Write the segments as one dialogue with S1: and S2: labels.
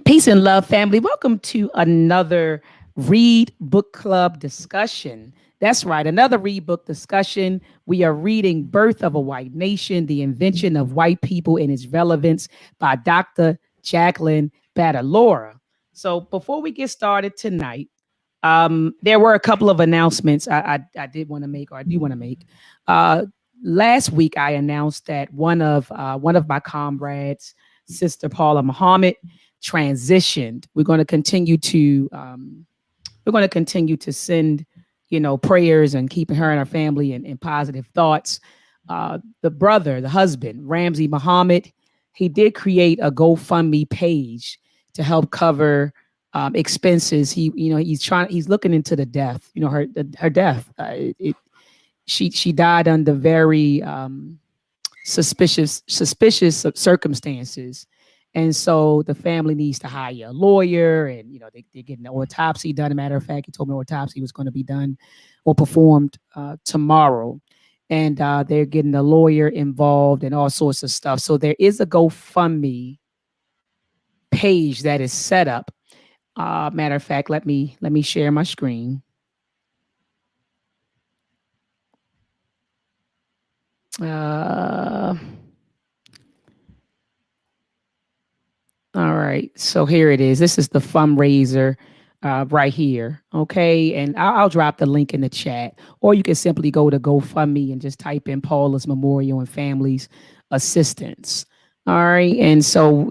S1: Peace and love, family. Welcome to another Read Book Club discussion. That's right, another Read Book discussion. We are reading Birth of a White Nation, The Invention of White People and Its Relevance by Dr. Jacqueline Battalora. So before we get started tonight, there were a couple of announcements I did want to make, or I do want to make. Uh, Last week, I announced that one of my comrades, Sister Paula Muhammad, transitioned. We're going to continue to send, prayers and keeping her and her family in positive thoughts. The husband, Ramsey Muhammad, he did create a GoFundMe page to help cover expenses. He's looking into the death, her death. She died under very suspicious circumstances, and so the family needs to hire a lawyer, and they're getting an autopsy done. As a matter of fact, he told me the autopsy was going to be done or performed tomorrow, and they're getting a lawyer involved and all sorts of stuff. So there is a GoFundMe page that is set up. Matter of fact, let me share my screen. All right, so here it is. This is the fundraiser right here. Okay, and I'll drop the link in the chat, or you can simply go to GoFundMe and just type in Paula's Memorial and Families Assistance. All right, and so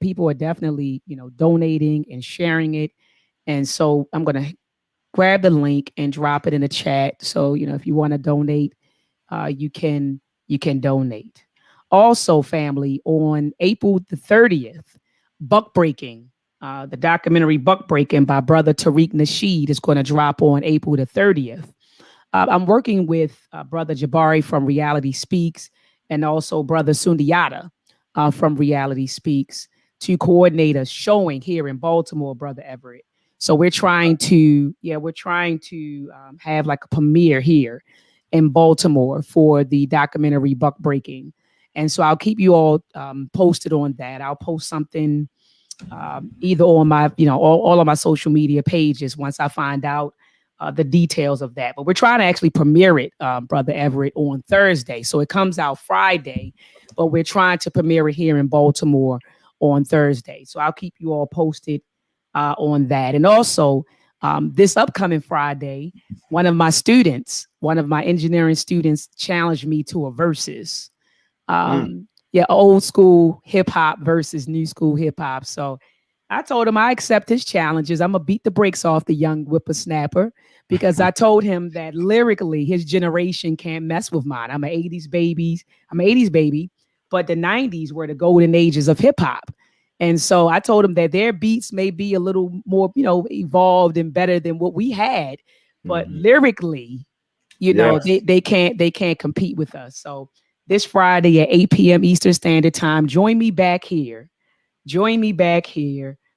S1: people are definitely donating and sharing it, and so I'm gonna grab the link and drop it in the chat. So if you want to donate, you can donate. Also, family, on April the 30th, Buck Breaking, the documentary Buck Breaking by Brother Tariq Nasheed is going to drop on April the 30th. I'm working with Brother Jabari from Reality Speaks and also Brother Sundiata from Reality Speaks to coordinate a showing here in Baltimore, Brother Everett. So we're trying to have like a premiere here in Baltimore for the documentary Buck Breaking. And so I'll keep you all posted on that. I'll post something either on my, all of my social media pages once I find out the details of that. But we're trying to actually premiere it, Brother Everett, on Thursday. So it comes out Friday, but we're trying to premiere it here in Baltimore on Thursday. So I'll keep you all posted on that. And also, this upcoming Friday, one of my engineering students challenged me to a versus. Old school hip hop versus new school hip hop. So I told him I accept his challenges. I'm gonna beat the brakes off the young whippersnapper because I told him that lyrically his generation can't mess with mine. I'm an 80s baby, but the 90s were the golden ages of hip hop. And so I told him that their beats may be a little more, evolved and better than what we had, but lyrically, they can't compete with us. So this Friday at 8 p.m. Eastern Standard Time, join me back here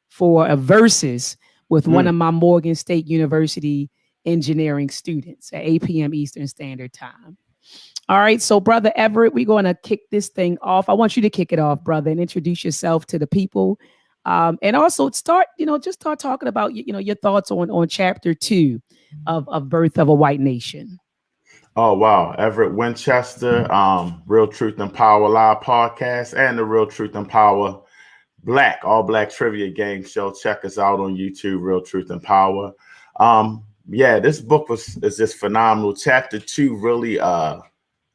S1: for a versus with one of my Morgan State University engineering students at 8 p.m. Eastern Standard Time. All right, so Brother Everett, we're going to kick this thing off. I want you to kick it off, brother, and introduce yourself to the people, and also start talking about your thoughts on chapter 2 of Birth of a White Nation.
S2: Oh, wow. Everett Winchester, Real Truth and Power Live podcast, and the Real Truth and Power All Black Trivia Game Show. Check us out on YouTube, Real Truth and Power. This book is just phenomenal. Chapter 2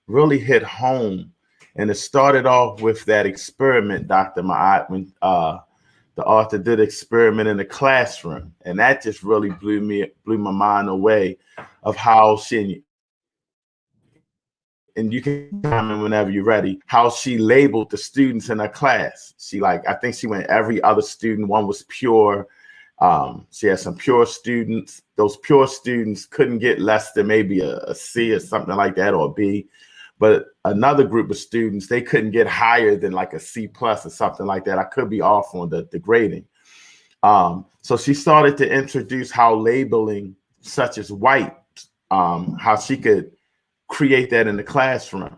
S2: really hit home. And it started off with that experiment, Dr. Ma'at, when the author did experiment in the classroom. And that just really blew my mind away of how and you can comment whenever you're ready, how she labeled the students in her class. I think she went every other student. One was pure. She had some pure students. Those pure students couldn't get less than maybe a C or something like that, or a B. But another group of students, they couldn't get higher than like a C plus or something like that. I could be off on the grading. So she started to introduce how labeling such as white, how she could create that in the classroom,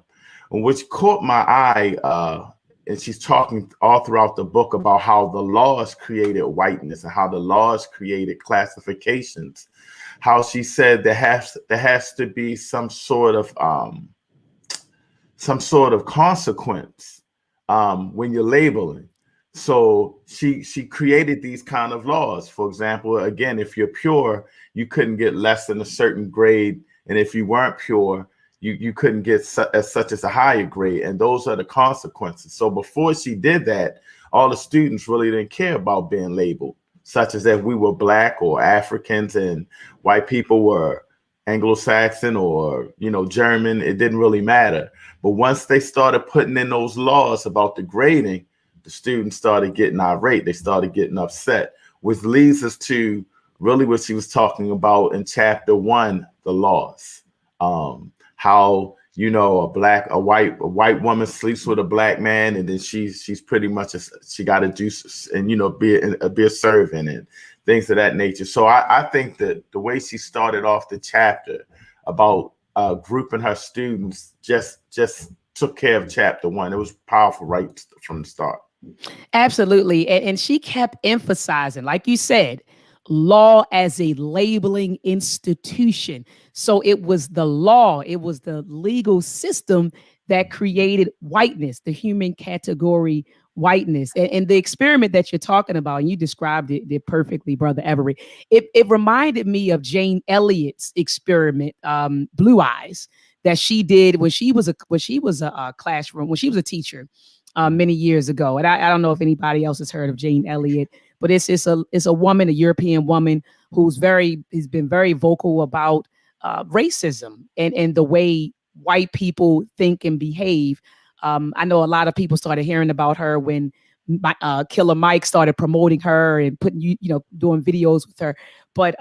S2: which caught my eye and she's talking all throughout the book about how the laws created whiteness and how the laws created classifications. How she said there has to be some sort of consequence when you're labeling. So she created these kind of laws. For example, again, if you're pure, you couldn't get less than a certain grade, and if you weren't pure, you couldn't get such as a higher grade, and those are the consequences. So before she did that, all the students really didn't care about being labeled, such as if we were Black or Africans and white people were Anglo-Saxon or, you know, German. It didn't really matter. But once they started putting in those laws about the grading, the students started getting irate. They started getting upset, which leads us to really what she was talking about in chapter 1, the laws. How, you know, a white woman sleeps with a Black man, and then she's pretty much she got to do and, you know, be a servant and things of that nature. So I think that the way she started off the chapter about grouping her students just took care of chapter 1. It was powerful right from the start.
S1: Absolutely. And she kept emphasizing, like you said, law as a labeling institution. So it was the law, it was the legal system that created whiteness, the human category whiteness. And the experiment that you're talking about, and you described it perfectly, Brother Everett, it reminded me of Jane Elliott's experiment, Blue Eyes, that she did when she was a classroom, when she was a teacher many years ago. And I don't know if anybody else has heard of Jane Elliott, but it's a woman, a European woman who's been very vocal about racism and the way white people think and behave. I know a lot of people started hearing about her when Killer Mike started promoting her and putting doing videos with her. But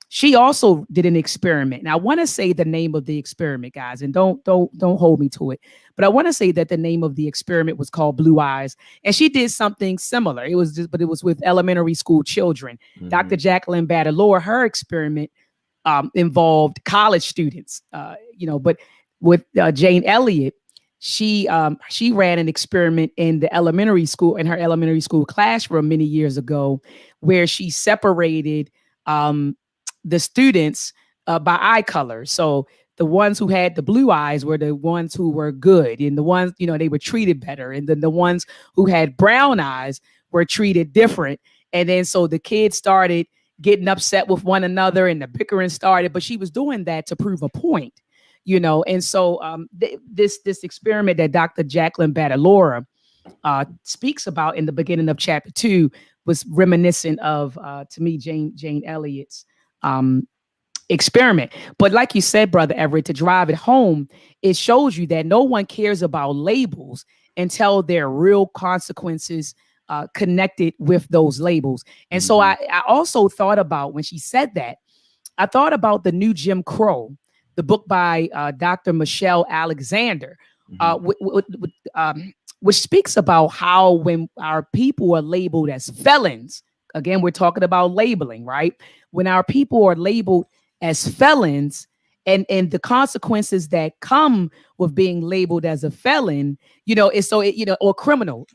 S1: she also did an experiment. Now I want to say the name of the experiment, guys, and don't hold me to it. But I want to say that the name of the experiment was called Blue Eyes, and she did something similar. It was with elementary school children. Mm-hmm. Dr. Jacqueline Battalora, her experiment involved college students. But with Jane Elliott, she ran an experiment in her elementary school classroom many years ago, where she separated the students by eye color. So the ones who had the blue eyes were the ones who were good, and the ones, they were treated better. And then the ones who had brown eyes were treated different. And then so the kids started getting upset with one another and the bickering started, but she was doing that to prove a point, And so this experiment that Dr. Jacqueline Battalora speaks about in the beginning of chapter 2 was reminiscent of, to me, Jane Elliott's experiment. But like you said, Brother Everett, to drive it home, it shows you that no one cares about labels until there are real consequences connected with those labels. And mm-hmm. So I also thought about, when she said that, I thought about the New Jim Crow, the book by Dr. Michelle Alexander, mm-hmm. Which speaks about how when our people are labeled as felons, again, we're talking about labeling, right? When our people are labeled as felons, and the consequences that come with being labeled as a felon, or criminal.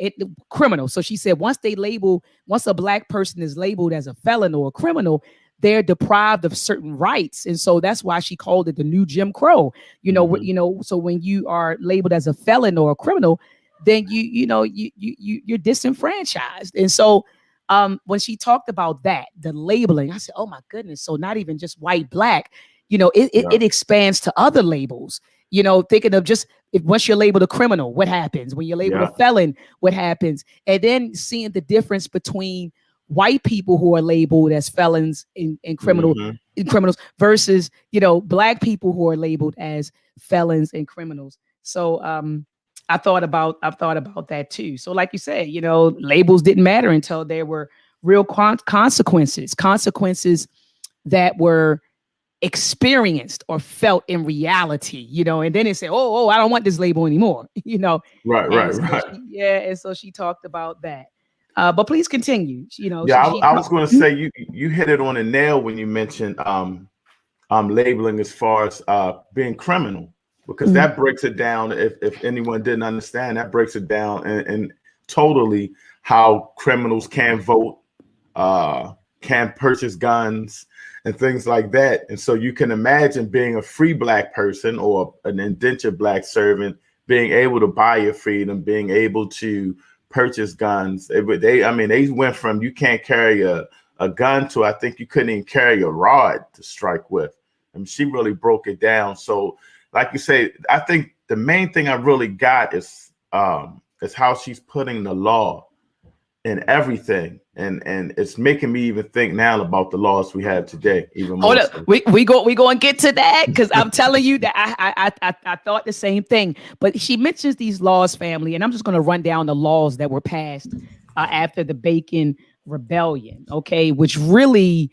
S1: So she said, once a Black person is labeled as a felon or a criminal, they're deprived of certain rights. And so that's why she called it the New Jim Crow. Mm-hmm. So when you are labeled as a felon or a criminal, then you're disenfranchised. And so when she talked about that, the labeling, I said, oh my goodness. So not even just white, Black, it expands to other labels, thinking of just once you're labeled a criminal, what happens? When you're labeled a felon, what happens? And then seeing the difference between white people who are labeled as felons and criminals versus, Black people who are labeled as felons and criminals. So I thought about that too. So like you said, labels didn't matter until there were real consequences that were experienced or felt in reality, and then they say, oh, I don't want this label anymore, Right. And so she talked about that. But please continue.
S2: I was going to say you hit it on the nail when you mentioned labeling as far as being criminal. because that breaks it down. If anyone didn't understand, that breaks it down and totally how criminals can vote, can purchase guns and things like that. And so you can imagine being a free black person or an indentured black servant, being able to buy your freedom, being able to purchase guns. They went from you can't carry a gun to I think you couldn't even carry a rod to strike with. I mean, she really broke it down. So like you say, I think the main thing I really got is how she's putting the law in everything, and it's making me even think now about the laws we have today. Even more.
S1: Hold up, we go and get to that, because I'm telling you that I thought the same thing. But she mentions these laws, family, and I'm just going to run down the laws that were passed after the Bacon Rebellion, okay, which really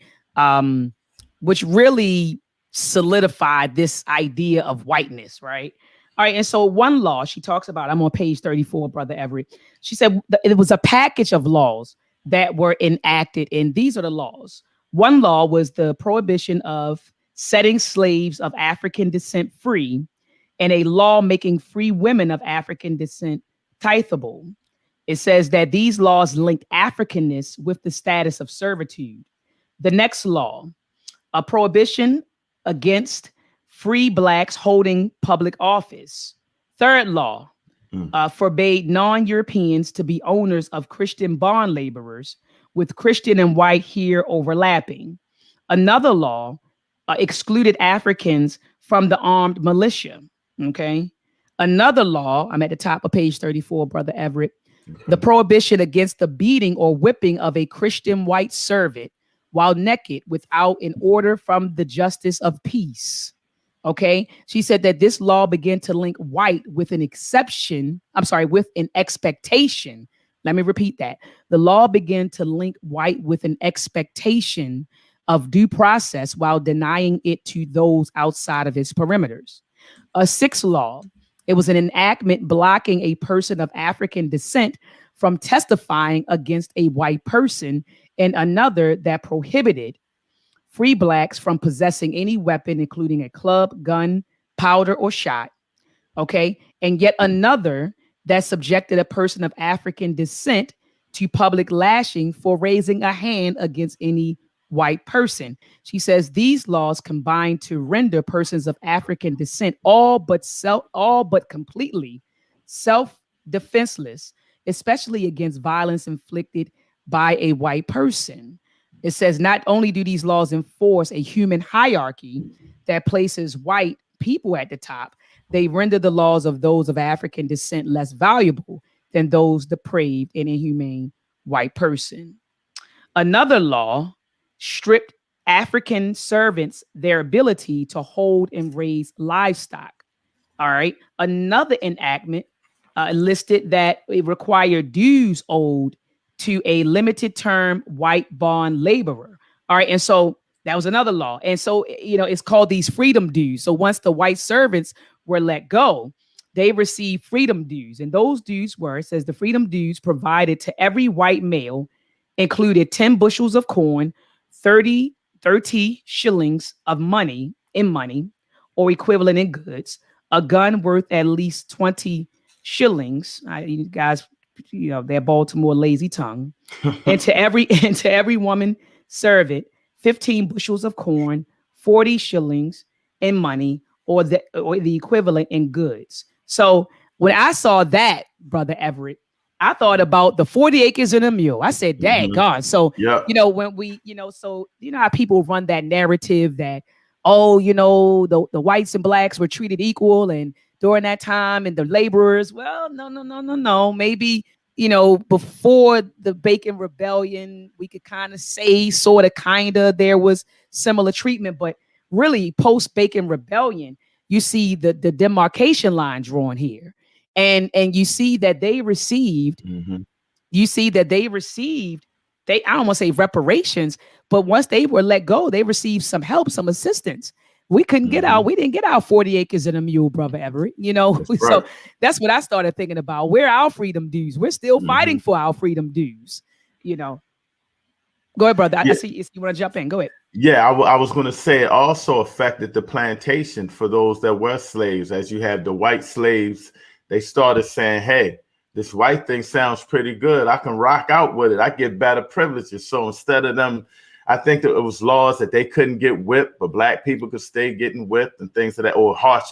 S1: solidified this idea of whiteness, right? All right, and so one law she talks about, I'm on page 34, Brother Everett. She said it was a package of laws that were enacted, and these are the laws. One law was the prohibition of setting slaves of African descent free, and a law making free women of African descent titheable. It says that these laws linked Africanness with the status of servitude. The next law, a prohibition against free blacks holding public office. Third law, forbade non-Europeans to be owners of Christian bond laborers, with Christian and white here overlapping. Another law excluded Africans from the armed militia. Okay. Another law, I'm at the top of page 34, Brother Everett, the prohibition against the beating or whipping of a Christian white servant while naked without an order from the justice of peace. Okay. She said that this law began to link white with an with an expectation. Let me repeat that. The law began to link white with an expectation of due process while denying it to those outside of its perimeters. A sixth law, it was an enactment blocking a person of African descent from testifying against a white person, and another that prohibited free blacks from possessing any weapon, including a club, gun, powder, or shot. Okay. And yet another that subjected a person of African descent to public lashing for raising a hand against any white person. She says these laws combine to render persons of African descent all but completely self-defenseless, especially against violence inflicted by a white person. It says not only do these laws enforce a human hierarchy that places white people at the top, they render the laws of those of African descent less valuable than those depraved and inhumane white person. Another law stripped African servants their ability to hold and raise livestock. All right. Another enactment listed that it required dues owed to a limited term white bond laborer. All right. And so that was another law. And so, it's called these freedom dues. So once the white servants were let go, they received freedom dues. And those dues were, it says the freedom dues provided to every white male included 10 bushels of corn, 30 shillings of money or equivalent in goods, a gun worth at least 20 shillings. You guys, their Baltimore lazy tongue. and to every woman servant, 15 bushels of corn, 40 shillings in money, or the equivalent in goods. So when I saw that, Brother Everett, I thought about the 40 acres and a mule. I said, dang God. So, when we, so how people run that narrative that, the whites and blacks were treated equal and during that time and the laborers, well, no. Maybe, before the Bacon Rebellion, we could kind of say there was similar treatment, but really post Bacon Rebellion, you see the demarcation line drawn here. And you see that they received, I don't want to say reparations, but once they were let go, they received some help, some assistance. We couldn't get out. We didn't get our 40 acres and a mule, Brother Everett. That's right. So that's what I started thinking about. Where are our freedom dues? We're still fighting for our freedom dues, Go ahead, brother. I
S2: Yeah,
S1: see you want to jump in. Go ahead.
S2: yeah. I was going to say it also affected the plantation for those that were slaves. As you had the white slaves, they started saying, "Hey, this white thing sounds pretty good. I can rock out with it. I get better privileges." So instead of them, I think that it was laws that they couldn't get whipped, but black people could stay getting whipped and things of that, or harsh,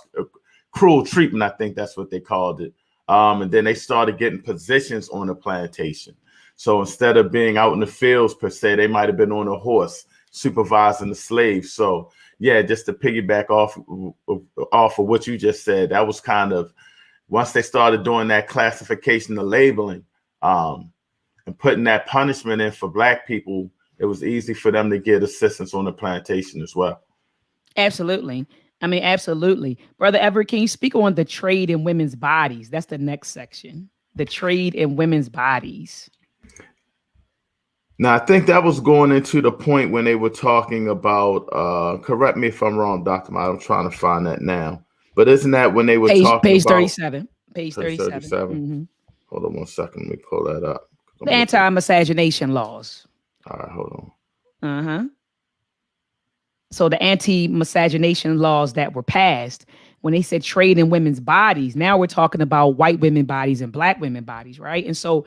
S2: cruel treatment. I think that's what they called it. And then they started getting positions on the plantation. So instead of being out in the fields per se, they might have been on a horse supervising the slaves. So yeah, just to piggyback off of what you just said, that was kind of once they started doing that classification, the labeling, and putting that punishment in for black people, it was easy for them to get assistance on the plantation as well.
S1: Absolutely. I mean, absolutely. Brother Everett, can you speak on the trade in women's bodies? That's the next section. The trade in women's bodies.
S2: Now, I think that was going into the point when they were talking about, correct me if I'm wrong, Dr. Mott, I'm trying to find that now. But isn't that when they were talking
S1: page
S2: about
S1: 37. Page 37. Mm-hmm.
S2: Hold on one second. Let me pull that up.
S1: The anti-miscegenation laws.
S2: All right, hold
S1: on. Uh-huh. So the anti-miscegenation laws that were passed, when they said trade in women's bodies, now we're talking about white women bodies and black women bodies, right? And so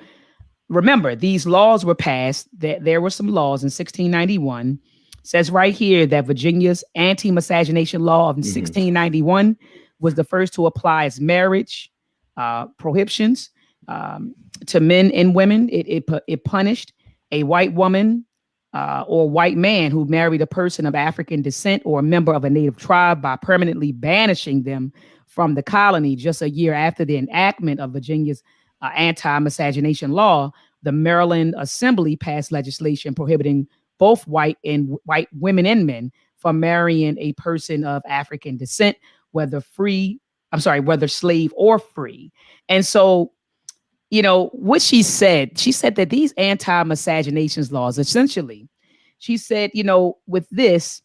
S1: remember, these laws were passed. There were some laws in 1691. It says right here that Virginia's anti-miscegenation law of 1691 was the first to apply as marriage prohibitions to men and women. It punished a white woman or white man who married a person of African descent or a member of a native tribe by permanently banishing them from the colony. Just a year after the enactment of Virginia's anti-miscegenation law, the Maryland Assembly passed legislation prohibiting both white women and men from marrying a person of African descent, whether slave or free. And so, you know, what she said that these anti-miscegenation laws, essentially, she said, you know, with this,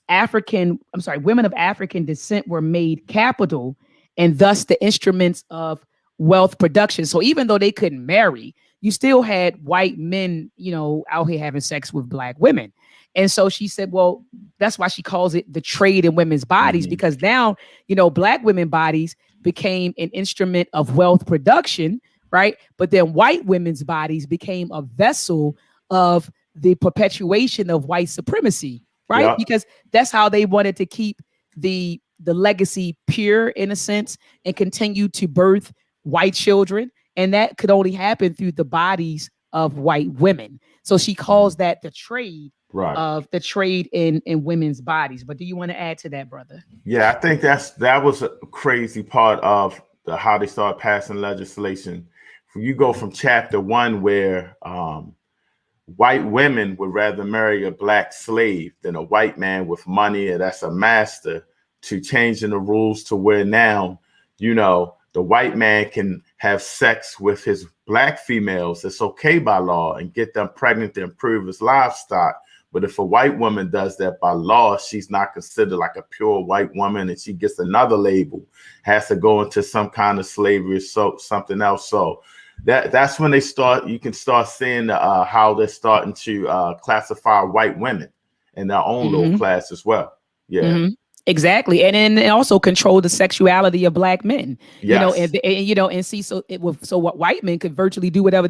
S1: women of African descent were made capital and thus the instruments of wealth production. So even though they couldn't marry, you still had white men, you know, out here having sex with black women. And so she said, well, that's why she calls it the trade in women's bodies, because now, you know, black women bodies became an instrument of wealth production, right? But then white women's bodies became a vessel of the perpetuation of white supremacy, right? Yep. Because that's how they wanted to keep the legacy pure, in a sense, and continue to birth white children. And that could only happen through the bodies of white women. So she calls that the trade, right, of the trade in women's bodies. But do you want to add to that, brother?
S2: Yeah, I think that was a crazy part of how they started passing legislation. You go from chapter 1 where white women would rather marry a black slave than a white man with money and that's a master, to changing the rules to where now, you know, the white man can have sex with his black females. It's okay by law, and get them pregnant to improve his livestock. But if a white woman does that by law, she's not considered like a pure white woman, and she gets another label, has to go into some kind of slavery or something else. So that's when you can start seeing how they're starting to classify white women in their own little class as well. Yeah.
S1: Exactly. And also control the sexuality of black men, yes. And see, so what white men could virtually do whatever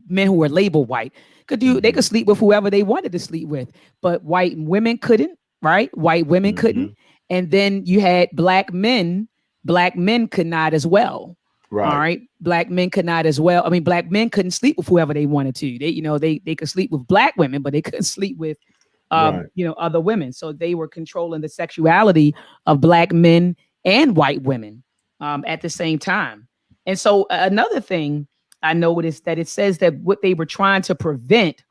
S1: men who were labeled white could do, they could sleep with whoever they wanted to sleep with, but white women couldn't, right? White women couldn't. And then you had black men could not as well. Right. All right. Black men could not as well. I mean, black men couldn't sleep with whoever they wanted to. They could sleep with black women, but they couldn't sleep with right, other women. So they were controlling the sexuality of black men and white women at the same time. And so another thing I noticed that it says that what they were trying to prevent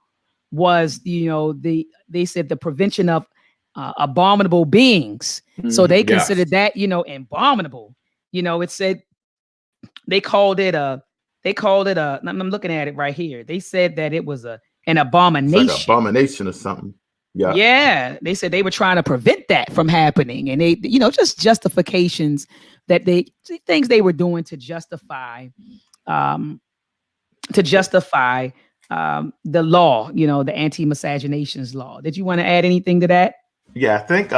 S1: was, they said the prevention of abominable beings. So they considered that, abominable. It said they called it a. I'm looking at it right here. They said that it was an abomination.
S2: It's like an abomination or something. Yeah.
S1: Yeah. They said they were trying to prevent that from happening. And they, just justifications things they were doing to justify the law, the anti-miscegenations law. Did you want to add anything to that?
S2: Yeah, I think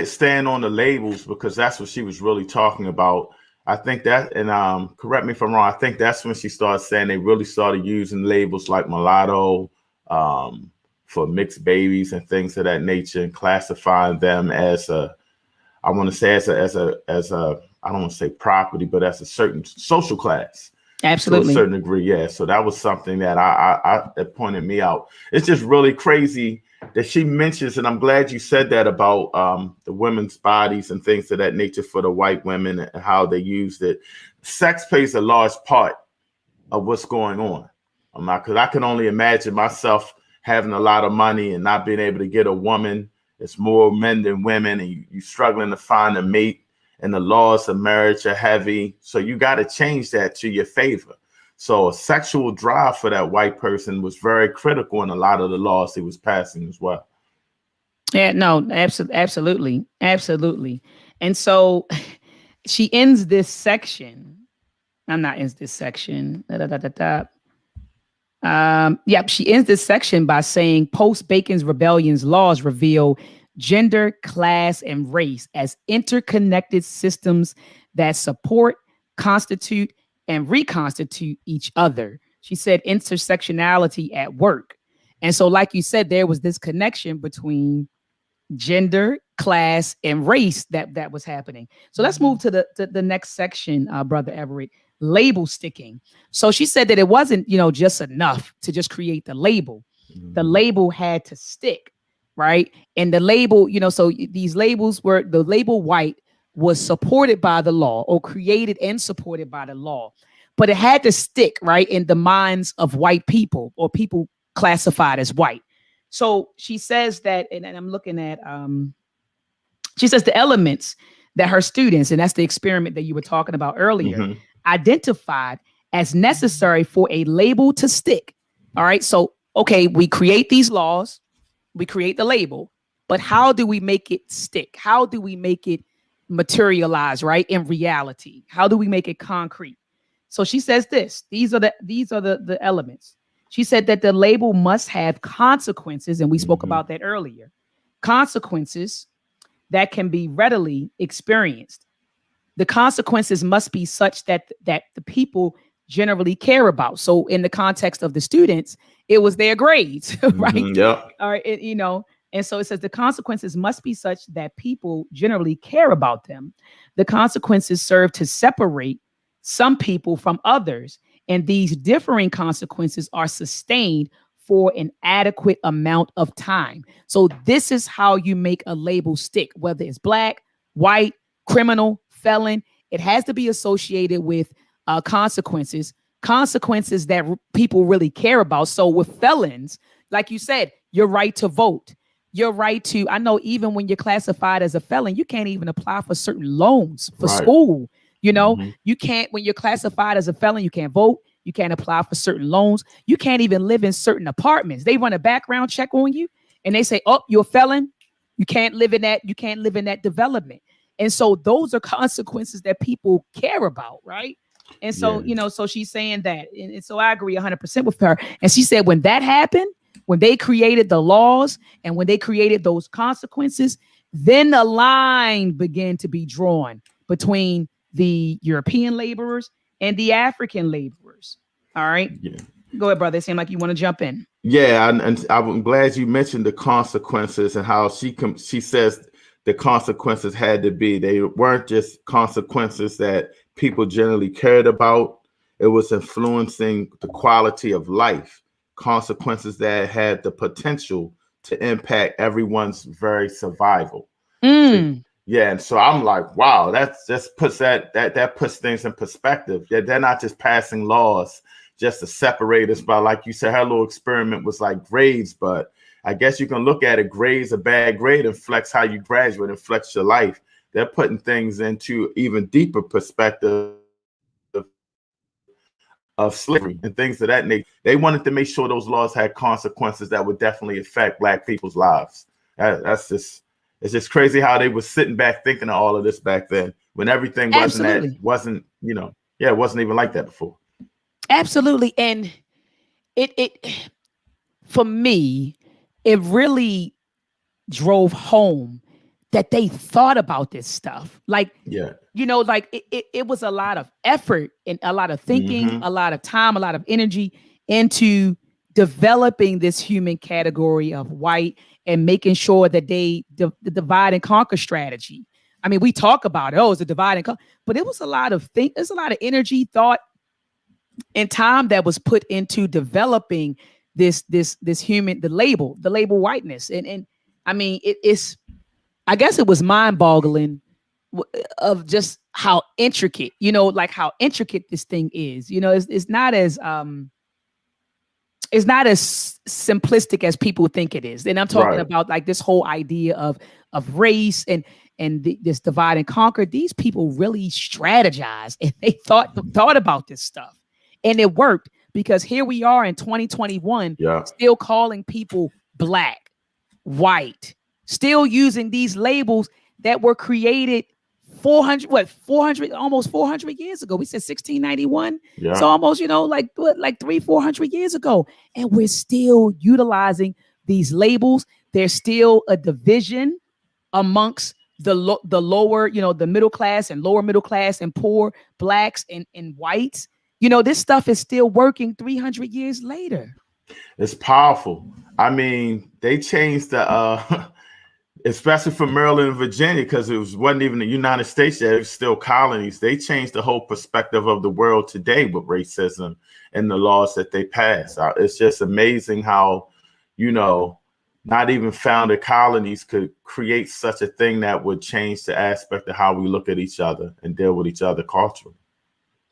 S2: staying on the labels, because that's what she was really talking about. I think that, and correct me if I'm wrong, I think that's when she started saying they really started using labels like mulatto for mixed babies and things of that nature, and classifying them as I want to say as a I don't want to say property, but as a certain social class.
S1: Absolutely.
S2: To a certain degree, yeah. So that was something that that pointed me out. It's just really crazy that she mentions, and I'm glad you said that about the women's bodies and things of that nature for the white women and how they used it. Sex plays a large part of what's going on. Because I can only imagine myself having a lot of money and not being able to get a woman. It's more men than women, and you struggling to find a mate, and the laws of marriage are heavy. So you got to change that to your favor. So a sexual drive for that white person was very critical in a lot of the laws he was passing as well.
S1: Yeah, no, absolutely. Absolutely. And so she ends this section. I'm not ends this section. She ends this section by saying post-Bacon's Rebellion's laws reveal gender, class, and race as interconnected systems that support, constitute, and reconstitute each other. She said intersectionality at work. And so, like you said, there was this connection between gender, class, and race that was happening. So let's move to the next section, Brother Everett. Label sticking. So she said that it wasn't, just enough to just create the label. The label had to stick, right? And the label, so these labels were, the label white was supported by the law, or created and supported by the law, but it had to stick, right, in the minds of white people, or people classified as white. So she says that, and I'm looking at, she says the elements that her students, and that's the experiment that you were talking about earlier, identified as necessary for a label to stick. All right. So, okay, we create these laws, we create the label, but how do we make it stick? How do we make it materialize, right, in reality? How do we make it concrete? So she says this, these are the elements. She said that the label must have consequences, and we spoke about that earlier. Consequences that can be readily experienced. The consequences must be such that the people generally care about. So in the context of the students, it was their grades, right?
S2: Yeah.
S1: All right, and so it says the consequences must be such that people generally care about them. The consequences serve to separate some people from others, and these differing consequences are sustained for an adequate amount of time. So this is how you make a label stick, whether it's black, white, criminal, felon. It has to be associated with consequences that people really care about. So with felons, like you said, your right to vote, your right to, I know even when you're classified as a felon, you can't even apply for certain loans for school. You can't, when you're classified as a felon, you can't vote. You can't apply for certain loans. You can't even live in certain apartments. They run a background check on you and they say, oh, you're a felon. You can't live in that. You can't live in that development. And so those are consequences that people care about, right? And so, so she's saying that. And so I agree 100% with her. And she said when that happened, when they created the laws and when they created those consequences, then the line began to be drawn between the European laborers and the African laborers. All right. Yeah. Go ahead, brother. It seemed like you want to jump in.
S2: Yeah, and I'm glad you mentioned the consequences and how she says the consequences had to be. They weren't just consequences that people generally cared about. It was influencing the quality of life, consequences that had the potential to impact everyone's very survival. So, yeah, and so I'm like, wow, that just puts that puts things in perspective. Yeah, they're not just passing laws just to separate us by, like you said, her little experiment was like grades, but I guess you can look at it, grades, a bad grade, and flex how you graduate and flex your life. They're putting things into even deeper perspective of slavery and things of that nature. They wanted to make sure those laws had consequences that would definitely affect Black people's lives. It's just crazy how they were sitting back thinking of all of this back then when everything wasn't even like that before.
S1: Absolutely. And it for me, it really drove home that they thought about this stuff. Like,
S2: Yeah.
S1: like it was a lot of effort and a lot of thinking,
S2: Mm-hmm.
S1: a lot of time, a lot of energy into developing this human category of white and making sure that the divide and conquer strategy. I mean, we talk about it, oh, it's a divide and conquer, but it was a lot of there's a lot of energy, thought, and time that was put into developing this human, the label whiteness. And I mean, it's, I guess it was mind-boggling of just how intricate, like how intricate this thing is. It's not as simplistic as people think it is. And I'm talking
S2: Right.
S1: about like this whole idea of race and this divide and conquer. These people really strategized and they thought about this stuff, and it worked, because here we are in 2021,
S2: Yeah.
S1: still calling people black, white, still using these labels that were created 400 almost 400 years ago. We said 1691, so
S2: Yeah.
S1: almost, like 300-400 years ago, and we're still utilizing these labels. There's still a division amongst the lower, the middle class and lower middle class and poor blacks and whites. This stuff is still working 300 years later.
S2: It's powerful. I mean, they changed the especially for Maryland and Virginia, because wasn't even the United States yet, it was still colonies. They changed the whole perspective of the world today with racism and the laws that they passed. It's just amazing how, not even founded colonies could create such a thing that would change the aspect of how we look at each other and deal with each other culturally.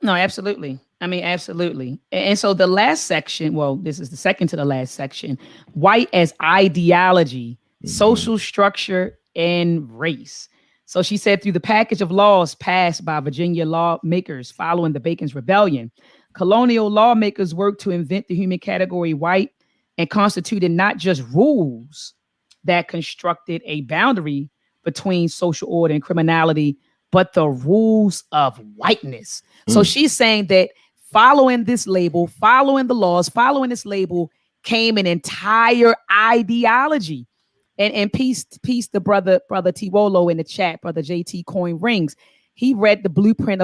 S1: No, absolutely. I mean, absolutely. And so the last section, well, this is the second to the last section, white as ideology, social structure, and race. So she said, through the package of laws passed by Virginia lawmakers following the Bacon's Rebellion, colonial lawmakers worked to invent the human category white and constituted not just rules that constructed a boundary between social order and criminality, but the rules of whiteness. So she's saying that following this label, following the laws, following this label came an entire ideology. And peace the brother Tiwolo in the chat, brother JT Coin Rings. He read the blueprint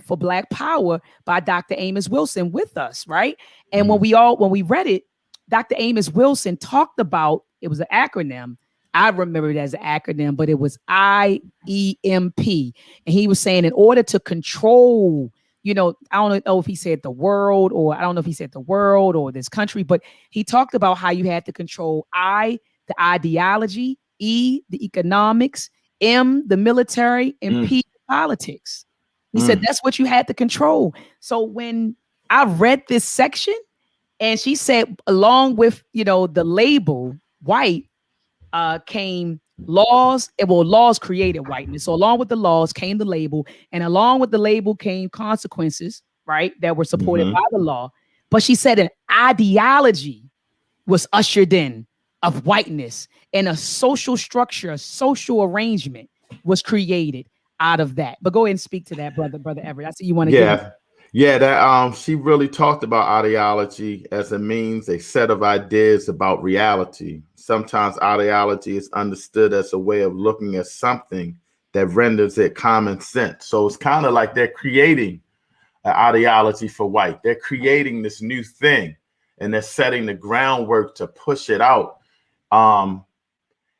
S1: for Black Power by Dr. Amos Wilson with us, right? And when we read it, Dr. Amos Wilson talked about, it was an acronym. I remember it as an acronym, but it was IEMP. And he was saying, in order to control, I don't know if he said the world, or I don't know if he said the world or this country, but he talked about how you had to control I, the ideology, E, the economics, M, the military, and P, politics. He said that's what you had to control. So when I read this section, and she said, along with, the label white, came laws. Laws created whiteness. So along with the laws came the label, and along with the label came consequences, right, that were supported by the law. But she said an ideology was ushered in of whiteness, and a social structure, a social arrangement was created out of that. But go ahead and speak to that, brother Everett. I see you want to give.
S2: Yeah, that she really talked about ideology as a means, a set of ideas about reality. Sometimes ideology is understood as a way of looking at something that renders it common sense. So it's kind of like they're creating an ideology for white. They're creating this new thing, and they're setting the groundwork to push it out.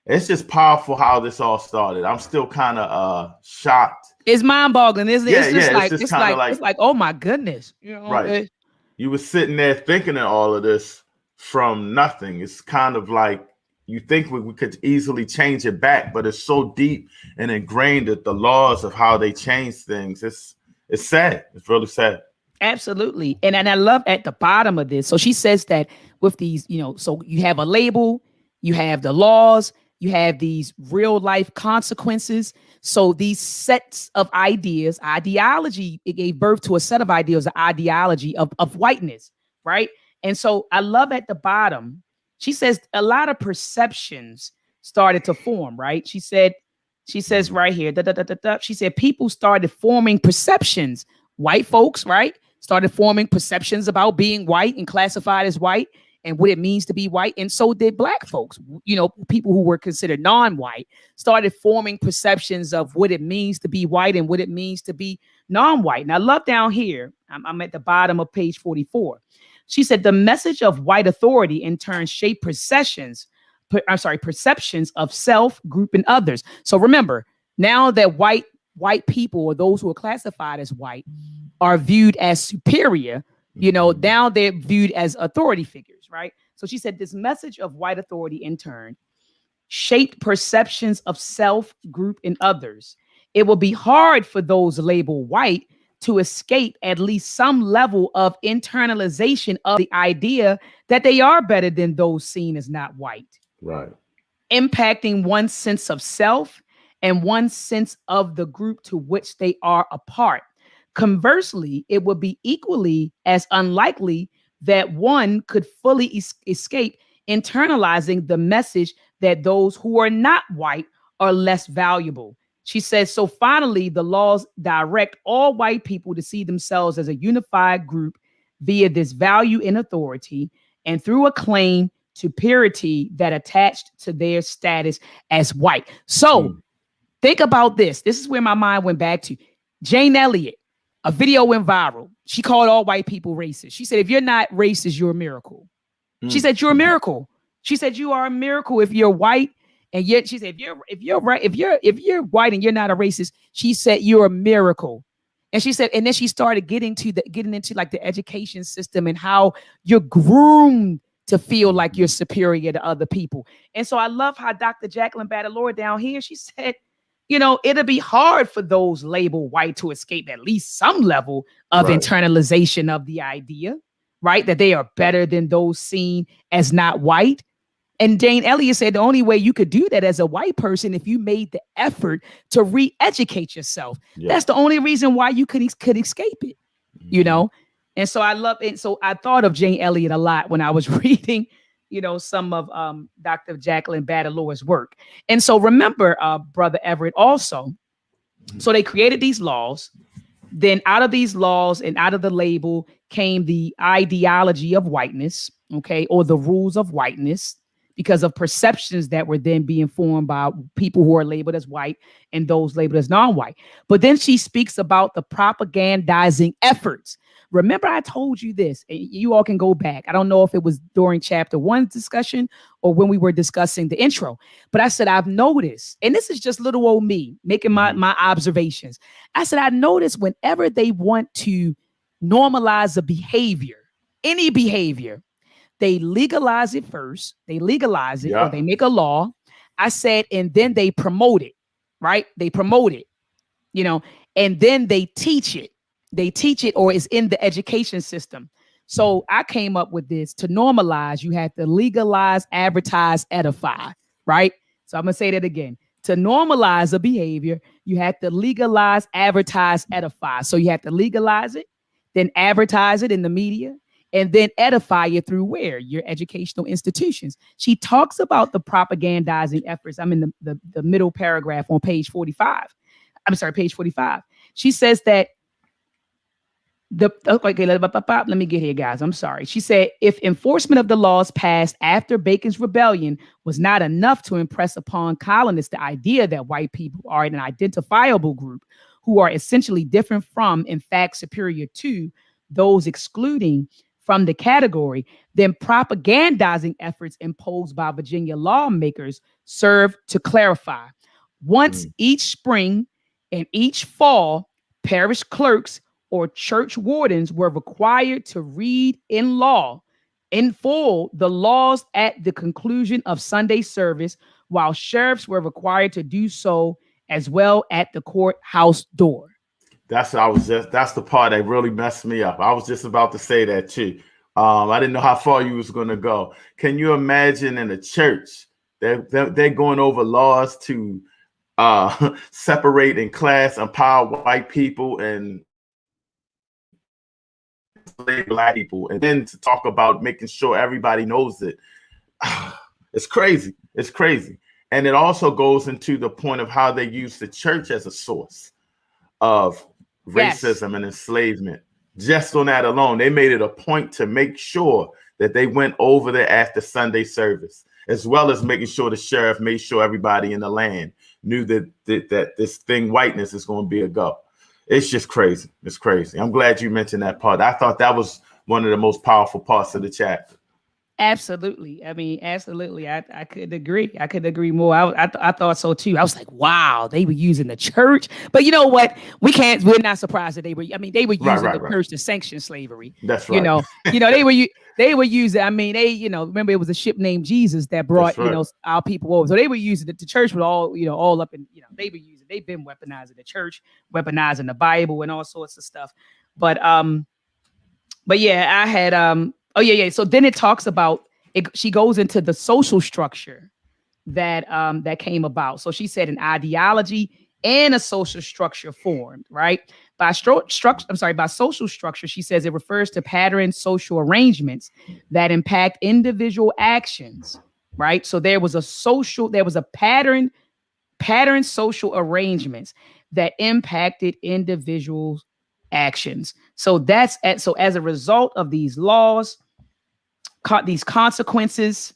S2: It's just powerful how this all started. I'm still kind of shocked.
S1: It's mind-boggling, isn't it?
S2: Yeah,
S1: It's like, oh my goodness.
S2: Right. You were sitting there thinking of all of this from nothing. It's kind of like you think we could easily change it back, but it's so deep and ingrained that the laws of how they change things. It's sad. It's really sad.
S1: Absolutely. And I love at the bottom of this. So she says that with these, so you have a label, you have the laws, you have these real life consequences. So these sets of ideas, ideology, it gave birth to a set of ideas, the ideology of whiteness, right? And so I love at the bottom, she says a lot of perceptions started to form, right? She says right here, she said people started forming perceptions. White folks, right, started forming perceptions about being white and classified as white and what it means to be white. And so did black folks. People who were considered non-white started forming perceptions of what it means to be white and what it means to be non-white. And I love down here, I'm at the bottom of page 44. She said the message of white authority in turn shaped perceptions of self, group, and others. So remember, now that white people, or those who are classified as white, are viewed as superior, now they're viewed as authority figures, right? So she said this message of white authority in turn shaped perceptions of self, group, and others. It will be hard for those labeled white to escape at least some level of internalization of the idea that they are better than those seen as not white.
S2: Right.
S1: Impacting one's sense of self and one's sense of the group to which they are a part. Conversely, it would be equally as unlikely that one could fully escape internalizing the message that those who are not white are less valuable. She says, so finally, the laws direct all white people to see themselves as a unified group via this value in authority and through a claim to purity that attached to their status as white. So think about this. This is where my mind went back to. Jane Elliott, a video went viral. She called all white people racist. She said, if you're not racist, you're a miracle. She said, you're a miracle. She said, you are a miracle if you're white. And yet she said, if you're white and you're not a racist, she said, you're a miracle. And she said, and then she started getting into like the education system and how you're groomed to feel like you're superior to other people. And so I love how Dr. Jacqueline Battalora down here, she said, it'll be hard for those labeled white to escape at least some level of internalization of the idea, right? That they are better than those seen as not white. And Jane Elliott said the only way you could do that as a white person if you made the effort to re-educate yourself. Yeah. That's the only reason why you could escape it, And so I love it. So I thought of Jane Elliott a lot when I was reading, some of Dr. Jacqueline Battalora's work. And so remember, Brother Everett, also, so they created these laws. Then out of these laws and out of the label came the ideology of whiteness, okay, or the rules of whiteness, because of perceptions that were then being formed by people who are labeled as white and those labeled as non-white. But then she speaks about the propagandizing efforts. Remember, I told you this, and you all can go back. I don't know if it was during chapter 1's discussion or when we were discussing the intro, but I said, I've noticed, and this is just little old me making my observations. I said, I noticed whenever they want to normalize a behavior, any behavior, they legalize it first. They legalize it or they make a law. I said, and then they promote it, right? They promote it, and then they teach it. They teach it or it's in the education system. So I came up with this. To normalize, you have to legalize, advertise, edify, right? So I'm going to say that again. To normalize a behavior, you have to legalize, advertise, edify. So you have to legalize it, then advertise it in the media, and then edify it through where? Your educational institutions. She talks about the propagandizing efforts. I'm in the middle paragraph on page 45. Page 45. She says that let me get here, guys. I'm sorry. She said, if enforcement of the laws passed after Bacon's Rebellion was not enough to impress upon colonists the idea that white people are an identifiable group who are essentially different from, in fact, superior to those excluding from the category, then propagandizing efforts imposed by Virginia lawmakers serve to clarify. Once each spring and each fall, parish clerks or church wardens were required to read in full the laws at the conclusion of Sunday service, while sheriffs were required to do so as well at the courthouse door.
S2: That's the part that really messed me up. I was just about to say that too. I didn't know how far you was going to go. Can you imagine in a church they're going over laws to separate and class empower white people and black people, and then to talk about making sure everybody knows it? It's crazy. It's crazy. And it also goes into the point of how they use the church as a source of racism and enslavement. Just on that alone, they made it a point to make sure that they went over there after Sunday service, as well as making sure the sheriff made sure everybody in the land knew that this thing whiteness is going to be a go. It's just crazy. It's crazy. I'm glad you mentioned that part. I thought that was one of the most powerful parts of the chapter.
S1: Absolutely. I mean, absolutely. I could agree. I could agree more. I thought so too. I was like, wow, they were using the church. But you know what? We're not surprised that they were. I mean, they were using the church to sanction slavery.
S2: That's right.
S1: They were using. I mean, remember it was a ship named Jesus that brought our people over. So they were using the church with all up in they were using. They've been weaponizing the church, weaponizing the Bible, and all sorts of stuff. But yeah, I had Oh yeah. So then it talks about it. She goes into the social structure that came about. So she said an ideology and a social structure formed, right? By social structure, she says it refers to pattern social arrangements that impact individual actions, right? So there was a pattern social arrangements that impacted individuals' actions. So as a result of these laws, these consequences,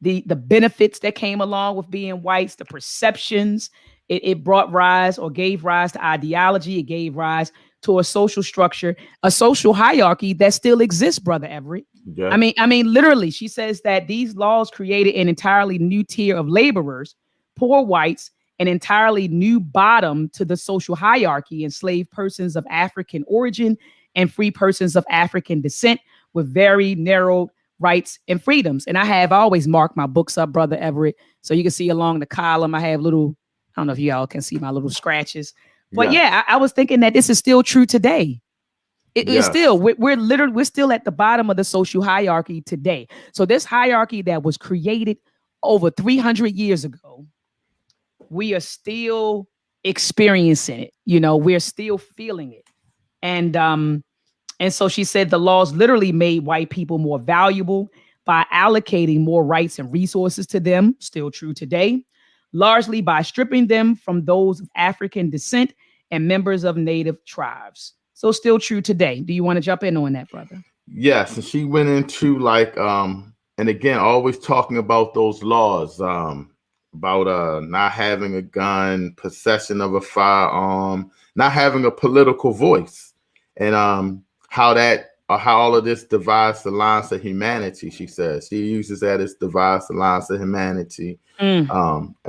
S1: the benefits that came along with being whites, the perceptions, it brought rise or gave rise to ideology. It gave rise to a social structure, a social hierarchy that still exists, Brother Everett. Yeah. I mean, literally, she says that these laws created an entirely new tier of laborers, poor whites, an entirely new bottom to the social hierarchy, enslaved persons of African origin and free persons of African descent with very narrow rights and freedoms. And I have always marked my books up, Brother Everett. So you can see along the column, I have little, I don't know if y'all can see my little scratches. But yeah, I was thinking that this is still true today. It's still, we're still at the bottom of the social hierarchy today. So this hierarchy that was created over 300 years ago, we are still experiencing it. We're still feeling it. And so she said the laws literally made white people more valuable by allocating more rights and resources to them, still true today, largely by stripping them from those of African descent and members of native tribes. So still true today. Do you want to jump in on that, brother?
S2: Yes. And she went into and again, always talking about those laws, about not having a gun, possession of a firearm, not having a political voice, and how all of this divides the lines of humanity. She says she uses that as divides the lines of humanity, and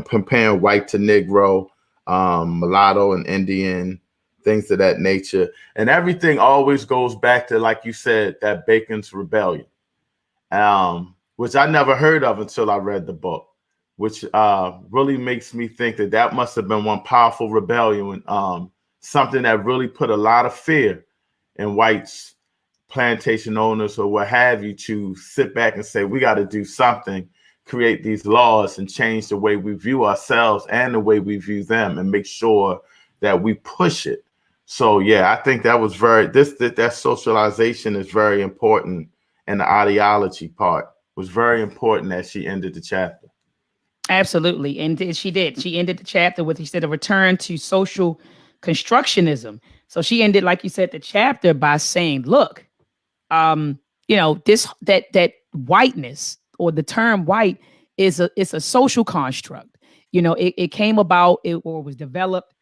S2: comparing white to Negro, mulatto and Indian, things of that nature. And everything always goes back to, like you said, that Bacon's Rebellion, which I never heard of until I read the book, which really makes me think that must have been one powerful rebellion, something that really put a lot of fear in whites, plantation owners, or what have you, to sit back and say, we got to do something, create these laws and change the way we view ourselves and the way we view them, and make sure that we push it. So yeah, I think that was that socialization is very important, and the ideology part was very important as she ended the chapter.
S1: Absolutely. And she did. She ended the chapter with, she said, a return to social constructionism. So she ended, like you said, the chapter by saying, look, that whiteness, or the term white, is a social construct. It came about, or was developed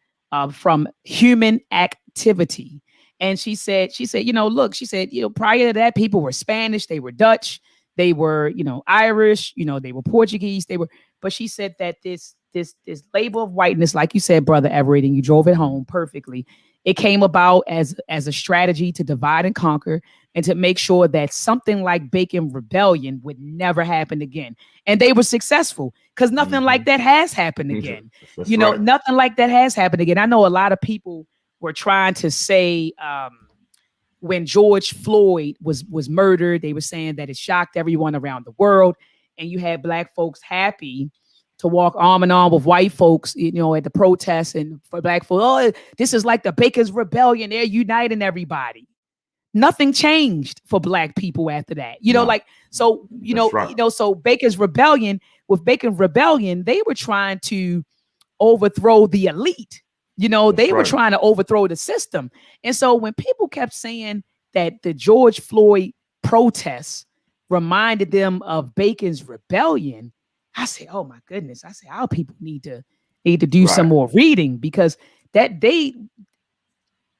S1: from human activity. And she said, look, she said, prior to that, people were Spanish, they were Dutch, they were, Irish, they were Portuguese, but she said that this label of whiteness, like you said, Brother Everett, and you drove it home perfectly. It came about as a strategy to divide and conquer, and to make sure that something like Bacon Rebellion would never happen again. And they were successful, because nothing like that has happened again. Right. Nothing like that has happened again. I know a lot of people were trying to say, when George Floyd was murdered, they were saying that it shocked everyone around the world. And you had Black folks happy to walk arm in arm with white folks, at the protests, and for Black folks, oh, this is like the Bacon's Rebellion. They're uniting everybody. Nothing changed for Black people after that. So Bacon's Rebellion, with Bacon's Rebellion, they were trying to overthrow the elite. They were trying to overthrow the system. And so when people kept saying that the George Floyd protests reminded them of Bacon's rebellion, I said, "Oh my goodness!" I said, "Our people need to do some
S2: Right.
S1: more reading because that they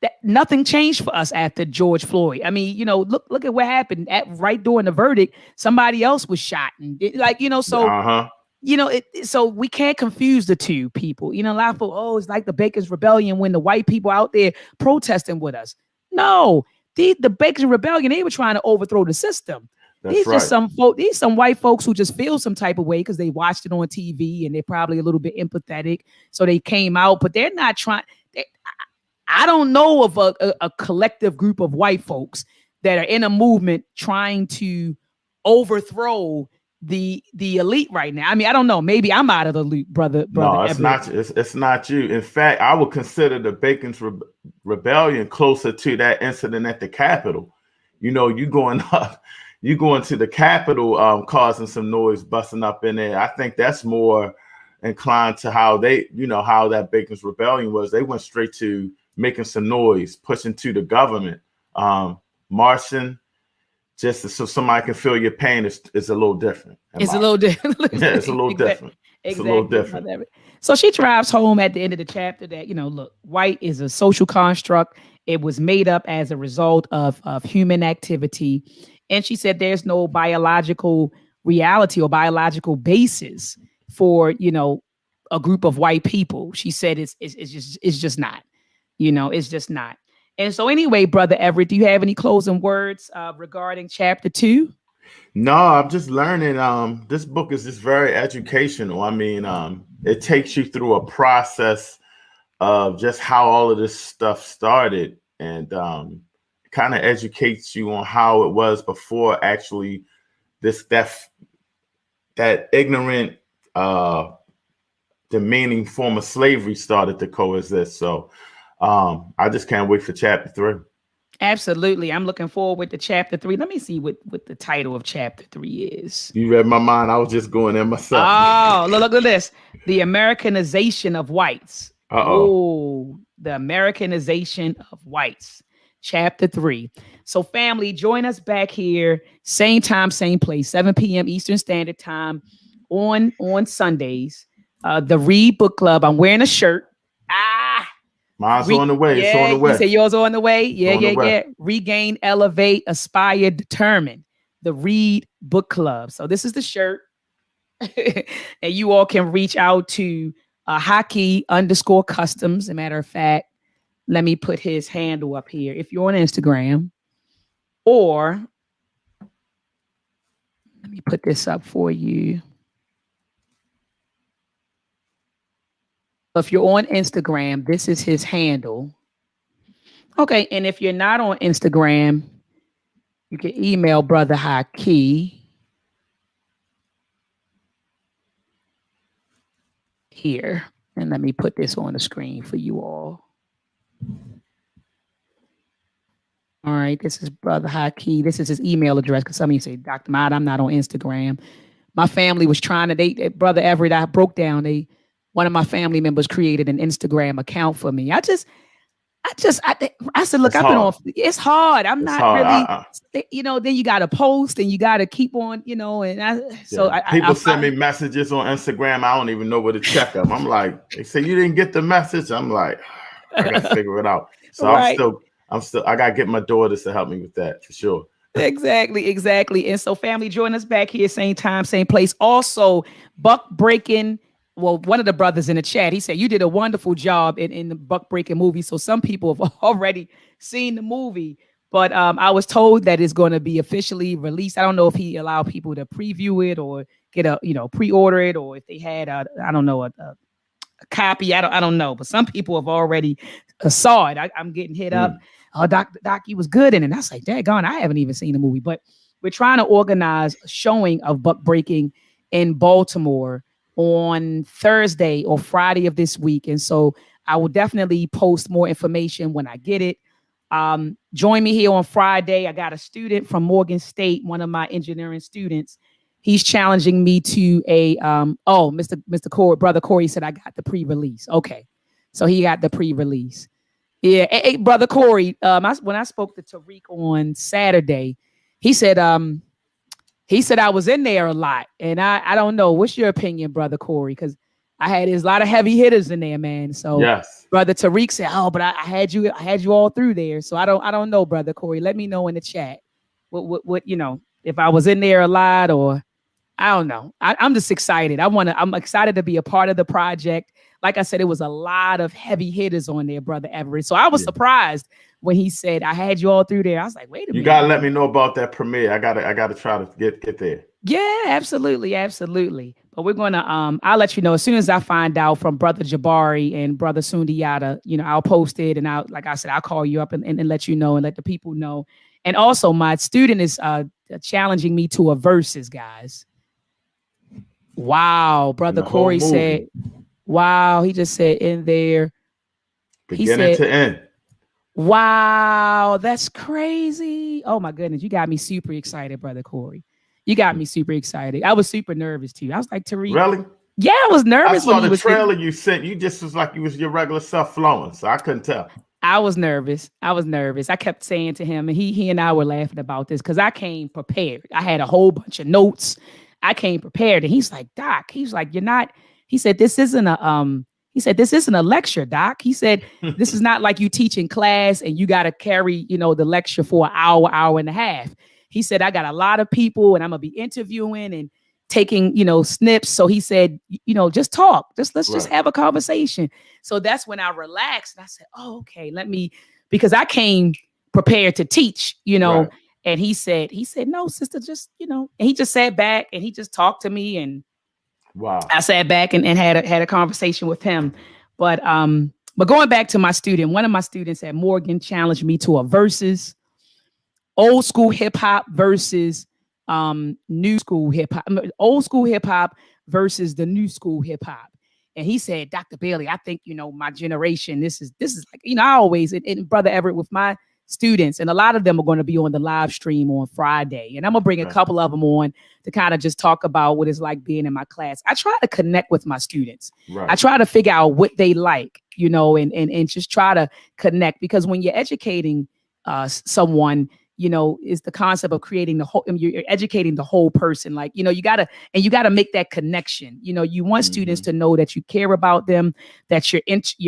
S1: that nothing changed for us after George Floyd. I mean, look at what happened at right during the verdict. Somebody else was shot, and so
S2: Uh-huh.
S1: so we can't confuse the two people. A lot of people, oh, it's like the Bacon's Rebellion when the white people out there protesting with us. No, the Bacon's Rebellion, they were trying to overthrow the system.
S2: That's
S1: These just
S2: right.
S1: some white folks who just feel some type of way because they watched it on TV and they're probably a little bit empathetic. So they came out, but they're not trying. I don't know of a collective group of white folks that are in a movement trying to overthrow the elite right now. I mean, I don't know. Maybe I'm out of the loop, brother
S2: No, it's
S1: Everett.
S2: not. It's not you. In fact, I would consider the Bacon's rebellion closer to that incident at the Capitol. You going up, you going to the Capitol, causing some noise, busting up in there. I think that's more inclined to how how that Bacon's rebellion was. They went straight to making some noise, pushing to the government, marching, just so somebody can feel your pain is a little different.
S1: It's a little different.
S2: Yeah, it's a little different. It's a little
S1: Exactly.
S2: different.
S1: So she drives home at the end of the chapter that, look, white is a social construct. It was made up as a result of human activity. And she said there's no biological reality or biological basis for, a group of white people. She said it's just not. It's just not. And so anyway, brother Everett, do you have any closing words regarding chapter 2?
S2: No, I'm just learning. This book is just very educational. I mean, it takes you through a process of just how all of this stuff started, and kind of educates you on how it was before actually this that ignorant, demeaning form of slavery started to coexist. So I just can't wait for chapter 3.
S1: Absolutely. I'm looking forward to chapter 3. Let me see what the title of chapter 3 is.
S2: You read my mind. I was just going there myself.
S1: Oh, look at this. The Americanization of whites.
S2: Uh-oh.
S1: Oh, the Americanization of whites. Chapter 3. So family, join us back here. Same time, same place, 7 p.m. Eastern Standard Time on Sundays. The Read Book Club. I'm wearing a shirt.
S2: Mine's on the way. It's on the way.
S1: You say yours on the way? Yeah.
S2: Yeah.
S1: Regain, elevate, aspire, determine. The Read Book Club. So this is the shirt. And you all can reach out to hockey_customs. As a matter of fact, let me put his handle up here. If you're on Instagram, or let me put this up for you. If you're on Instagram, this is his handle. Okay, and if you're not on Instagram, you can email Brother Haki here. And let me put this on the screen for you all. All right, this is Brother Haki. This is his email address because some of you say, Dr. Mad, I'm not on Instagram. My family was trying to, Brother Everett, I broke down. One of my family members created an Instagram account for me. I said, look, I've been on. It's hard. I'm not really, then you got to post and you got to keep on,
S2: people send me messages on Instagram. I don't even know where to check them. I'm like, they say you didn't get the message. I'm like, I got to figure it out. So right. I got to get my daughters to help me with that for sure.
S1: Exactly. And so family, join us back here, same time, same place. Also, Buck Breaking. Well, one of the brothers in the chat, he said, you did a wonderful job in the Buck Breaking movie. So some people have already seen the movie, but I was told that it's going to be officially released. I don't know if he allowed people to preview it or get pre-order it, or if they had, a copy. I don't know, but some people have already saw it. I'm getting hit up. Oh, Doc, he was good in it. And I was like, daggone, I haven't even seen the movie, but we're trying to organize a showing of Buck Breaking in Baltimore on Thursday or Friday of this week. And so I will definitely post more information when I get it. Join me here on Friday. I got a student from Morgan State, one of my engineering students. He's challenging me to Mr. Corey, Brother Corey said I got the pre-release. Okay. So he got the pre-release. Yeah, hey, brother Corey. When I spoke to Tariq on Saturday, he said, I was in there a lot, and I don't know. What's your opinion, brother Corey? Because there's a lot of heavy hitters in there, man. So,
S2: Yes.
S1: brother Tariq said, "Oh, but I had you all through there." So I don't know, brother Corey. Let me know in the chat. What if I was in there a lot, or I don't know. I'm just excited. I'm excited to be a part of the project. Like I said, it was a lot of heavy hitters on there, brother Everett. So I was surprised when he said I had you all through there. I was like, wait a minute.
S2: You gotta let me know about that premiere. I gotta try to get there.
S1: Yeah, absolutely, absolutely. But we're gonna I'll let you know as soon as I find out from brother Jabari and brother Sundiata. I'll post it, and like I said, I'll call you up and let you know and let the people know. And also, my student is challenging me to a verses, guys. Wow, brother Corey said, wow, he just said in there.
S2: Beginning to end.
S1: Wow, that's crazy. Oh my goodness, you got me super excited, brother Corey. You got me super excited. I was super nervous too. I was like, Tariq.
S2: Really?
S1: Yeah, I was nervous.
S2: I saw the trailer you sent. You just was like you was your regular self flowing, so I couldn't tell.
S1: I was nervous. I kept saying to him, and he and I were laughing about this because I came prepared. I had a whole bunch of notes. I came prepared, and he's like, Doc. He's like, you're not. He said, this isn't a lecture, Doc. He said, this is not like you teach in class and you got to carry, the lecture for an hour and a half. He said, I got a lot of people and I'm gonna be interviewing and taking, snips. So he said, just talk. Let's just have a conversation. So that's when I relaxed and I said, oh, okay, because I came prepared to teach,
S2: Right.
S1: and he said, no, sister, just, and he just sat back and he just talked to me. And
S2: wow,
S1: I sat back and had a conversation with him. But going back to my student, one of my students at Morgan challenged me to a versus old school hip hop versus new school hip hop, old school hip hop versus the new school hip hop. And he said, Dr. Bailey, I think, my generation, this is like, I always, and brother Everett, with my students, and a lot of them are going to be on the live stream on Friday. And I'm going to bring a couple of them on to kind of just talk about what it's like being in my class. I try to connect with my students. Right. I try to figure out what they like, and just try to connect, because when you're educating someone, is the concept of creating the whole, you're educating the whole person. Like, you got to make that connection. You want students to know that you care about them, that you're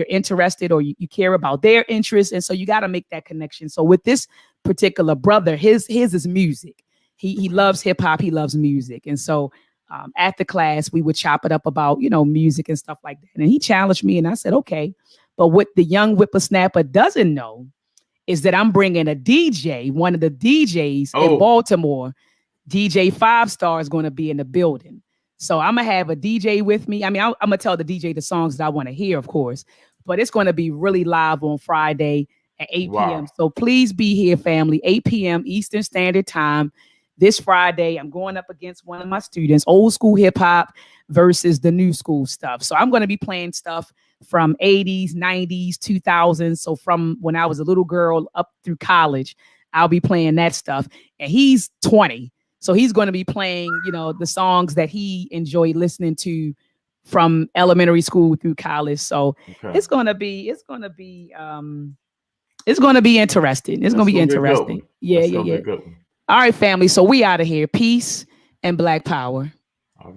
S1: interested, or you care about their interests. And so you got to make that connection. So with this particular brother, his is music. He loves hip hop. He loves music. And so at the class, we would chop it up about, music and stuff like that. And he challenged me and I said, okay, but what the young whippersnapper doesn't know is that I'm bringing a DJ, one of the DJs in Baltimore. DJ 5 Star is going to be in the building. So I'm going to have a DJ with me. I mean, I'm going to tell the DJ the songs that I want to hear, of course, but it's going to be really live on Friday at 8 p.m. So please be here, family, 8 p.m. Eastern Standard Time. This Friday, I'm going up against one of my students, old school hip hop versus the new school stuff. So I'm going to be playing stuff from 80s, 90s, 2000s. So from when I was a little girl up through college, I'll be playing that stuff. And he's 20. So he's going to be playing, the songs that he enjoyed listening to from elementary school through college. So it's going to be interesting. It's going to be interesting. Yeah. All right, family. So we out of here. Peace and Black Power.
S2: All right.